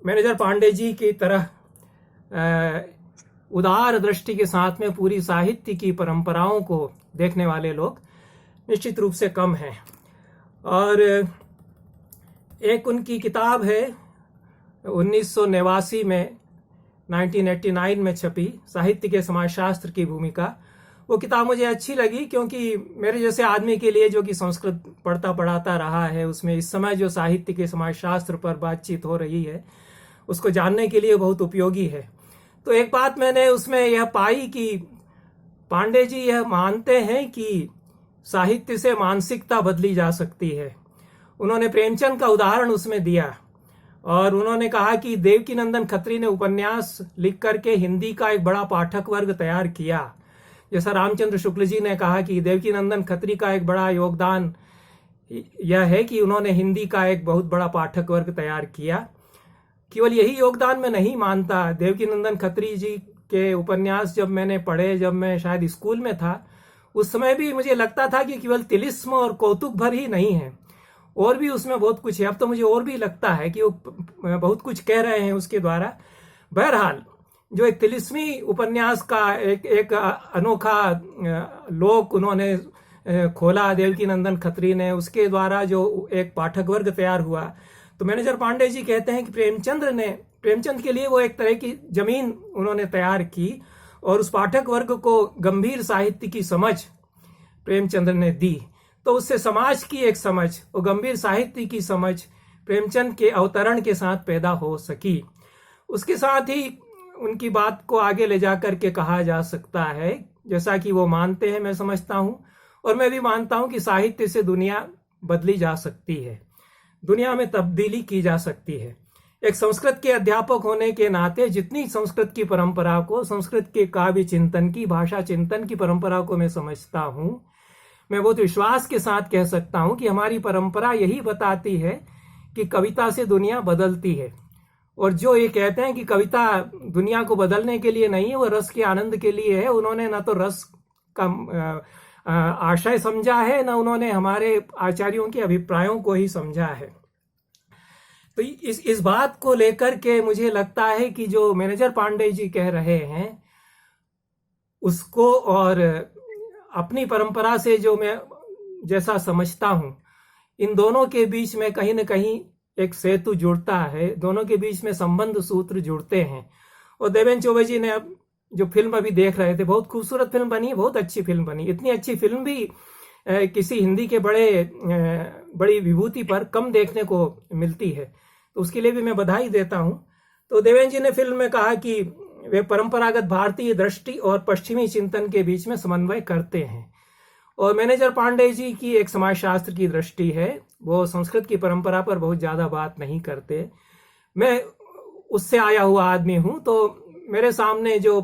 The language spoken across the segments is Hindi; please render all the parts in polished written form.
मैनेजर पांडे जी की तरह उदार दृष्टि के साथ में पूरी साहित्य की परंपराओं को देखने वाले लोग निश्चित रूप से कम हैं। और एक उनकी किताब है 1989 में 1989 में छपी साहित्य के समाजशास्त्र की भूमिका। वो किताब मुझे अच्छी लगी क्योंकि मेरे जैसे आदमी के लिए जो कि संस्कृत पढ़ता पढ़ाता रहा है, उसमें इस समय जो साहित्य के समाजशास्त्र पर बातचीत हो रही है उसको जानने के लिए बहुत उपयोगी है। तो एक बात मैंने उसमें यह पाई कि पांडे जी यह मानते हैं कि साहित्य से मानसिकता बदली जा सकती है। उन्होंने प्रेमचंद का उदाहरण उसमें दिया और उन्होंने कहा कि देवकीनंदन खत्री ने उपन्यास लिख करके हिंदी का एक बड़ा पाठक वर्ग तैयार किया। जैसा रामचंद्र शुक्ल जी ने कहा कि देवकीनंदन खत्री का एक बड़ा योगदान यह है कि उन्होंने हिंदी का एक बहुत बड़ा पाठक वर्ग तैयार किया। केवल यही योगदान मैं नहीं मानता। देवकीनंदन खत्री जी के उपन्यास जब मैंने पढ़े, जब मैं शायद स्कूल में था, उस समय भी मुझे लगता था कि केवल तिलिस्म और कौतुक भर ही नहीं है, और भी उसमें बहुत कुछ है। अब तो मुझे और भी लगता है कि वो बहुत कुछ कह रहे हैं उसके द्वारा। बहरहाल जो एक तिलिस्मी उपन्यास का एक अनोखा लोक उन्होंने खोला देवकीनंदन खत्री ने, उसके द्वारा जो एक पाठक वर्ग तैयार हुआ। तो मैनेजर पांडे जी कहते हैं कि प्रेमचंद के लिए वो एक तरह की जमीन उन्होंने तैयार की और उस पाठक वर्ग को गंभीर साहित्य की समझ प्रेमचंद ने दी। तो उससे समाज की एक समझ और गंभीर साहित्य की समझ प्रेमचंद के अवतरण के साथ पैदा हो सकी। उसके साथ ही उनकी बात को आगे ले जाकर के कहा जा सकता है, जैसा कि वो मानते हैं, मैं समझता हूं और मैं भी मानता हूं कि साहित्य से दुनिया बदली जा सकती है, दुनिया में तब्दीली की जा सकती है। एक संस्कृत के अध्यापक होने के नाते जितनी संस्कृत की परंपरा को, संस्कृत के काव्य चिंतन की, भाषा चिंतन की परंपरा को मैं समझता हूं, मैं बहुत विश्वास के साथ कह सकता हूं कि हमारी परंपरा यही बताती है कि कविता से दुनिया बदलती है। और जो ये कहते हैं कि कविता दुनिया को बदलने के लिए नहीं है, वो रस के आनंद के लिए है, उन्होंने ना तो रस का आशय समझा है, ना उन्होंने हमारे आचार्यों के अभिप्रायों को ही समझा है। तो इस बात को लेकर के मुझे लगता है कि जो मैनेजर पांडे जी कह रहे हैं उसको, और अपनी परंपरा से जो मैं जैसा समझता हूं, इन दोनों के बीच में कहीं न कहीं एक सेतु जुड़ता है, दोनों के बीच में संबंध सूत्र जुड़ते हैं। और देवेंद्र चौबे जी ने अब जो फिल्म अभी देख रहे थे, बहुत खूबसूरत फिल्म बनी, बहुत अच्छी फिल्म बनी। इतनी अच्छी फिल्म भी किसी हिंदी के बड़ी विभूति पर कम देखने को मिलती है, तो उसके लिए भी मैं बधाई देता हूं। तो देवेंद्र जी ने फिल्म में कहा कि वे परंपरागत भारतीय दृष्टि और पश्चिमी चिंतन के बीच में समन्वय करते हैं। और मैनेजर पांडे जी की एक समाजशास्त्र की दृष्टि है, वो संस्कृत की परंपरा पर बहुत ज्यादा बात नहीं करते। मैं उससे आया हुआ आदमी हूं, तो मेरे सामने जो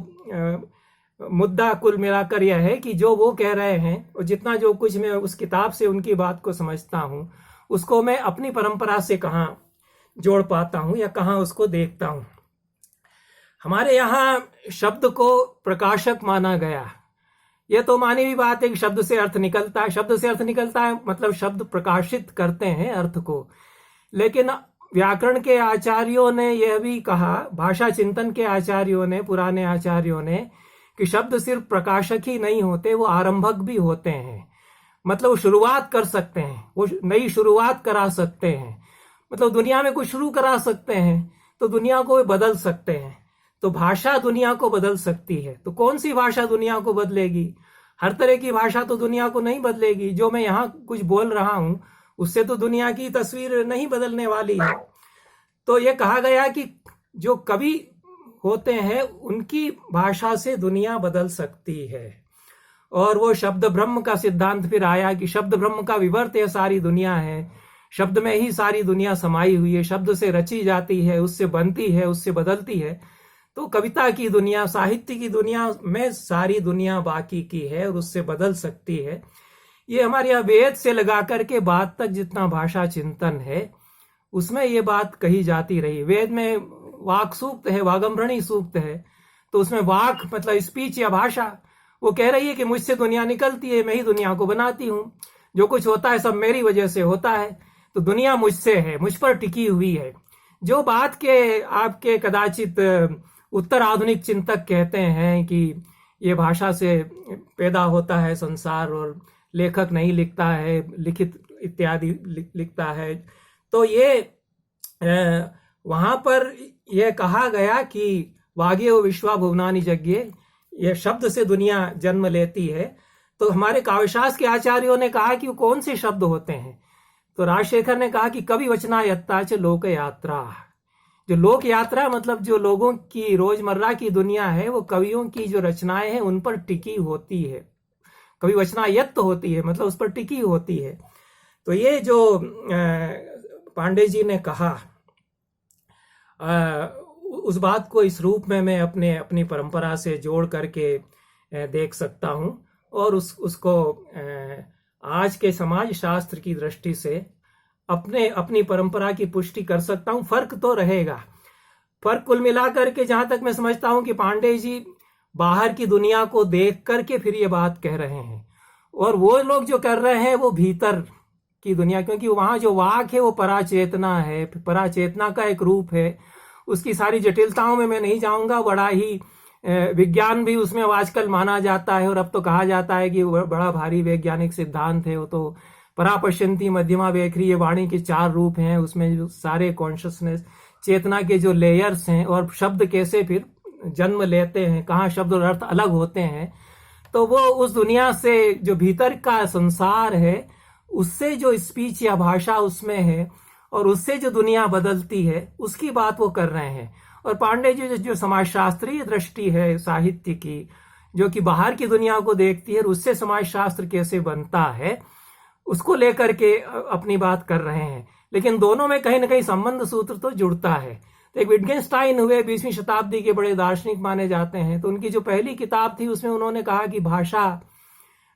मुद्दा कुल मिलाकर यह है कि जो वो कह रहे हैं और जितना जो कुछ मैं उस किताब से उनकी बात को समझता हूं, उसको मैं अपनी परंपरा से कहां जोड़ पाता हूं या कहां उसको देखता हूं। हमारे यहाँ शब्द को प्रकाशक माना गया। यह तो मानी हुई बात है कि शब्द से अर्थ निकलता है, शब्द से अर्थ निकलता है मतलब शब्द प्रकाशित करते हैं अर्थ को। लेकिन व्याकरण के आचार्यों ने यह भी कहा, भाषा चिंतन के आचार्यों ने, पुराने आचार्यों ने, कि शब्द सिर्फ प्रकाशक ही नहीं होते, वो आरंभक भी होते हैं। मतलब वो शुरुआत कर सकते हैं, वो नई शुरुआत करा सकते हैं। मतलब दुनिया में कुछ शुरू करा सकते हैं तो दुनिया को वे बदल सकते हैं। तो भाषा दुनिया को बदल सकती है। तो कौन सी भाषा दुनिया को बदलेगी? हर तरह की भाषा तो दुनिया को नहीं बदलेगी। जो मैं यहाँ कुछ बोल रहा हूं उससे तो दुनिया की तस्वीर नहीं बदलने वाली है। तो ये कहा गया कि जो कवि होते हैं उनकी भाषा से दुनिया बदल सकती है। और वो शब्द ब्रह्म का सिद्धांत फिर आया कि शब्द ब्रह्म का विवर्त है, सारी दुनिया है, शब्द में ही सारी दुनिया समाई हुई है, शब्द से रची जाती है, उससे बनती है, उससे बदलती है। तो कविता की दुनिया, साहित्य की दुनिया में सारी दुनिया बाकी की है और उससे बदल सकती है। ये हमारे यहाँ वेद से लगा करके बाद तक जितना भाषा चिंतन है उसमें ये बात कही जाती रही। वेद में वाक सूक्त है, वागम्भृणी सूक्त है, तो उसमें वाक मतलब स्पीच या भाषा, वो कह रही है कि मुझसे दुनिया निकलती है, मैं ही दुनिया को बनाती हूँ, जो कुछ होता है सब मेरी वजह से होता है। तो दुनिया मुझसे है, मुझ पर टिकी हुई है। जो बात के आपके कदाचित उत्तर आधुनिक चिंतक कहते हैं कि ये भाषा से पैदा होता है संसार और लेखक नहीं लिखता है, लिखित इत्यादि लिखता है, तो ये वहां पर यह कहा गया कि वाग्यो विश्वा भुवनानि जज्ञे, ये शब्द से दुनिया जन्म लेती है। तो हमारे काव्यशास्त्र के आचार्यों ने कहा कि वो कौन से शब्द होते हैं, तो राजशेखर ने कहा कि कवि वचना यत्ता च लोक यात्रा। जो लोक यात्रा मतलब जो लोगों की रोजमर्रा की दुनिया है, वो कवियों की जो रचनाएं हैं उन पर टिकी होती है। कवि वचना यत्त होती है मतलब उस पर टिकी होती है। तो ये जो पांडे जी ने कहा, उस बात को इस रूप में मैं अपनी परंपरा से जोड़ करके देख सकता हूं और उसको आज के समाज शास्त्र की दृष्टि से अपनी परंपरा की पुष्टि कर सकता हूं। फर्क तो रहेगा, फर्क कुल मिलाकर के जहां तक मैं समझता हूं कि पांडे जी बाहर की दुनिया को देख करके फिर ये बात कह रहे हैं, और वो लोग जो कर रहे हैं वो भीतर की दुनिया, क्योंकि वहां जो वाक है वो पराचेतना है, पराचेतना का एक रूप है। उसकी सारी जटिलताओं में मैं नहीं जाऊंगा, बड़ा ही विज्ञान भी उसमें आजकल माना जाता है, और अब तो कहा जाता है कि बड़ा भारी वैज्ञानिक सिद्धांत है वो। तो परापश्यंती मध्यमा वैखरी, ये वाणी के 4 रूप हैं, उसमें जो सारे कॉन्शियसनेस चेतना के जो लेयर्स हैं और शब्द कैसे फिर जन्म लेते हैं, कहाँ शब्द और अर्थ अलग होते हैं, तो वो उस दुनिया से जो भीतर का संसार है उससे जो स्पीच या भाषा उसमें है और उससे जो दुनिया बदलती है उसकी बात वो कर रहे हैं। और पांडे जी जो समाजशास्त्रीय दृष्टि है साहित्य की, जो कि बाहर की दुनिया को देखती है और उससे समाजशास्त्र कैसे बनता है, उसको लेकर के अपनी बात कर रहे हैं। लेकिन दोनों में कहीं ना कहीं संबंध सूत्र तो जुड़ता है। तो एक विटगेनस्टाइन हुए 20वीं शताब्दी के बड़े दार्शनिक माने जाते हैं, तो उनकी जो पहली किताब थी उसमें उन्होंने कहा कि भाषा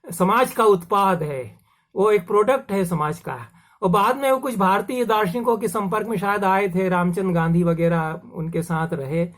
समाज का उत्पाद है, वो एक प्रोडक्ट है समाज का। और बाद में वो कुछ भारतीय दार्शनिकों के संपर्क में शायद आए थे, रामचंद्र गांधी वगैरह उनके साथ रहे,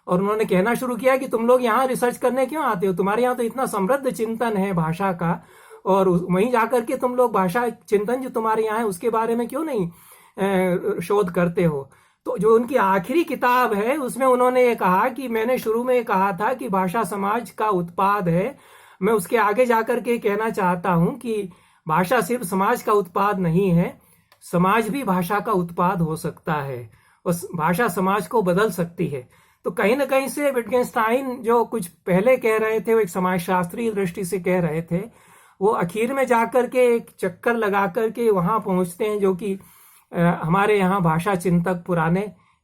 और उन्होंने कहना शुरू किया कि तुम लोग यहाँ रिसर्च करने क्यों आते हो, तुम्हारे यहाँ तो इतना समृद्ध चिंतन है भाषा का, और वहीं जाकर के तुम लोग भाषा चिंतन जो तुम्हारे यहाँ है उसके बारे में क्यों नहीं शोध करते हो। तो जो उनकी आखिरी किताब है उसमें उन्होंने ये कहा कि मैंने शुरू में ये कहा था कि भाषा समाज का उत्पाद है, मैं उसके आगे जाकर के कहना चाहता हूं कि भाषा सिर्फ समाज का उत्पाद नहीं है, समाज भी भाषा का उत्पाद हो सकता है और भाषा समाज को बदल सकती है। तो कहीं ना कहीं से विटगेनस्टाइन जो कुछ पहले कह रहे थे वो एक समाजशास्त्रीय दृष्टि से कह रहे थे, वो आखिर में जाकर के एक चक्कर लगा करके वहां पहुंचते हैं जो कि हमारे यहाँ भाषा चिंतक पुराने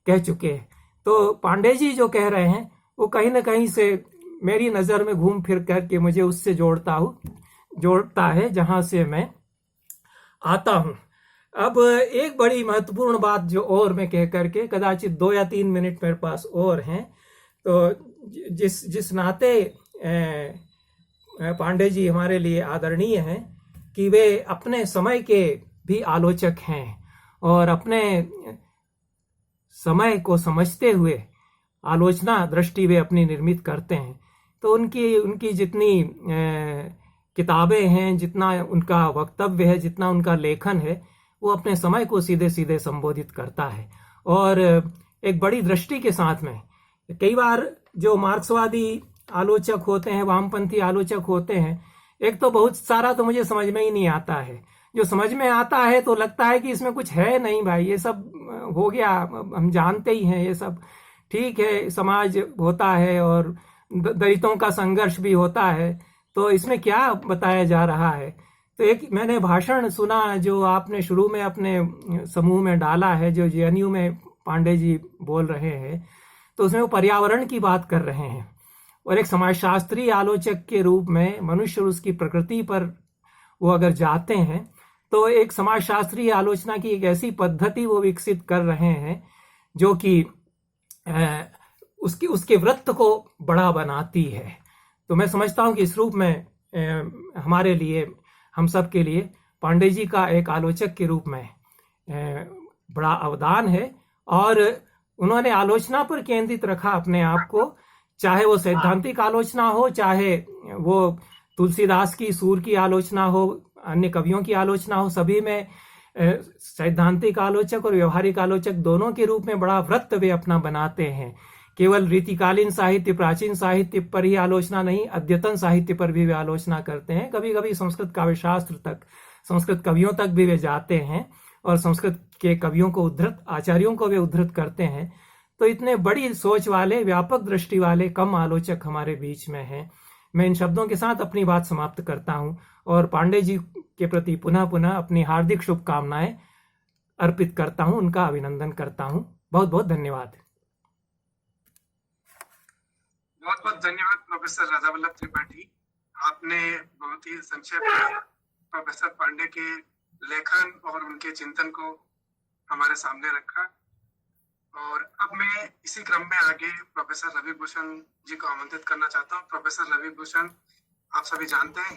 कह चुके हैं। तो पांडे जी जो कह रहे हैं वो कहीं ना कहीं से मेरी नजर में घूम फिर करके मुझे उससे जोड़ता है जहां से मैं आता हूं। अब एक बड़ी महत्वपूर्ण बात जो और मैं कह करके, कदाचित 2 या 3 मिनट मेरे पास और हैं, तो जिस नाते पांडे जी हमारे लिए आदरणीय हैं कि वे अपने समय के भी आलोचक हैं और अपने समय को समझते हुए आलोचना दृष्टि वे अपनी निर्मित करते हैं। तो उनकी जितनी किताबें हैं, जितना उनका वक्तव्य है, जितना उनका लेखन है, वो अपने समय को सीधे सीधे संबोधित करता है और एक बड़ी दृष्टि के साथ में। कई बार जो मार्क्सवादी आलोचक होते हैं, वामपंथी आलोचक होते हैं, एक तो बहुत सारा तो मुझे समझ में ही नहीं आता है, जो समझ में आता है तो लगता है कि इसमें कुछ है नहीं भाई, ये सब हो गया, हम जानते ही हैं, ये सब ठीक है, समाज होता है और दलितों का संघर्ष भी होता है, तो इसमें क्या बताया जा रहा है। तो एक मैंने भाषण सुना जो आपने शुरू में अपने समूह में डाला है, जो जेएनयू में पांडे जी बोल रहे हैं, तो उसमें वो पर्यावरण की बात कर रहे हैं और एक समाजशास्त्री आलोचक के रूप में मनुष्य और उसकी प्रकृति पर वो अगर जाते हैं तो एक समाजशास्त्रीय आलोचना की एक ऐसी पद्धति वो विकसित कर रहे हैं जो कि उसके वृत्त को बड़ा बनाती है। तो मैं समझता हूं कि इस रूप में हमारे लिए, हम सब के लिए पांडे जी का एक आलोचक के रूप में बड़ा अवदान है और उन्होंने आलोचना पर केंद्रित रखा अपने आप को, चाहे वो सैद्धांतिक आलोचना हो, चाहे वो तुलसीदास की सूर की आलोचना हो, अन्य कवियों की आलोचना हो, सभी में सैद्धांतिक आलोचक और व्यवहारिक आलोचक दोनों के रूप में बड़ा वृत्त वे अपना बनाते हैं। केवल रीतिकालीन साहित्य, प्राचीन साहित्य पर ही आलोचना नहीं, अद्यतन साहित्य पर भी वे आलोचना करते हैं। कभी कभी संस्कृत काव्यशास्त्र तक, संस्कृत कवियों तक भी वे जाते हैं और संस्कृत के कवियों को उद्धृत, आचार्यों को वे उद्धृत करते हैं। तो इतने बड़ी सोच वाले, व्यापक दृष्टि वाले कम आलोचक हमारे बीच में हैं। मैं इन शब्दों के साथ अपनी बात समाप्त करता हूं और पांडे जी के प्रति पुनः पुनः अपनी हार्दिक शुभकामनाएं अर्पित करता हूं, उनका अभिनंदन करता हूं। बहुत बहुत धन्यवाद। बहुत बहुत धन्यवाद प्रोफेसर राधावल्लभ त्रिपाठी। आपने बहुत ही संक्षेप में प्रोफेसर पांडे के लेखन और उनके चिंतन को हमारे सामने रखा। और अब मैं इसी क्रम में आगे प्रोफेसर रवि भूषण जी को आमंत्रित करना चाहता हूँ। प्रोफेसर रवि भूषण, आप सभी जानते हैं